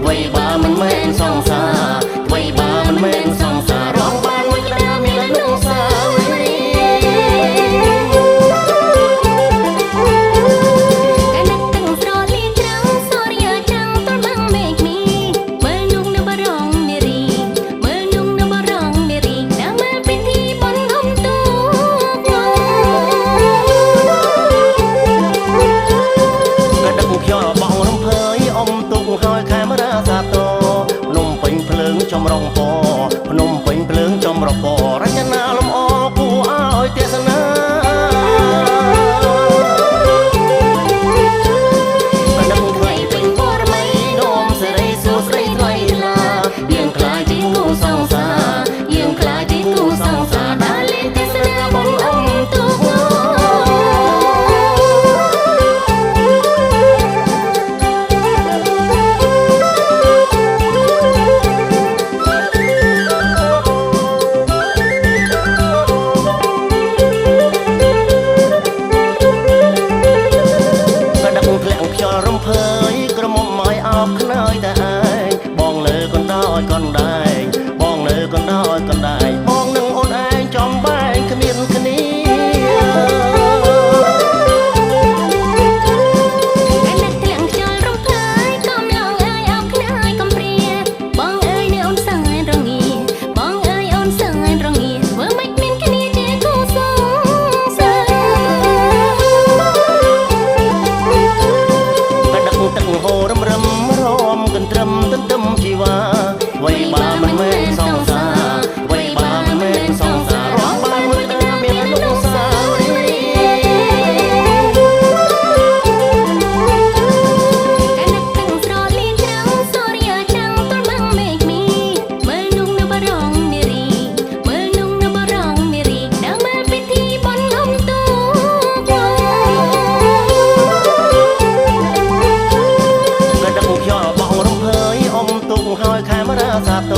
quay ba mình men song xa quay ba mình men song xa rong ban với đam mê lớn nông xa trong rong poนมពេញភ្លើងចំរពរចនាលំអគួរឲ្យទេសនាបណ្ដឹងថ្លៃពេញបរមីនោមសេរីសួស្រីថ្លៃឡាយើងខ្លាយជាគូសង្សារយើងខ្លាយជាគូសង្សារដែលលេងទេសនាបងអ៊ំទូករំភើយក្រមុំមកអោបខ្នើយតែឯងបងលើកណ្ដោយកណ្ដែងបងលើកណ្ដោយកណ្ដែងបងនឹងអូនឯងចំបែងគ្មានគ្នាហូររំរំរំកន្ទ្រឹមទន្ទឹមជីវ៉ាវ័យបាមិនមែនសង្សារវ័យបាមិនមែនសង្សាររងបានមួយក្តារមានអនុស្សាវរីយ៍កណិតទាំងស្រលៀងច្រាំងសូរិយាចាំងទល់បាំងមេឃមីមើលนุ่งនៅបរងនារីមើលนุ่งនៅបរងនារីដើរមើលពិធីបន់ងំទូខ្យល់បងរំភើយអ៊ំទុកហើយខែមរាសាទ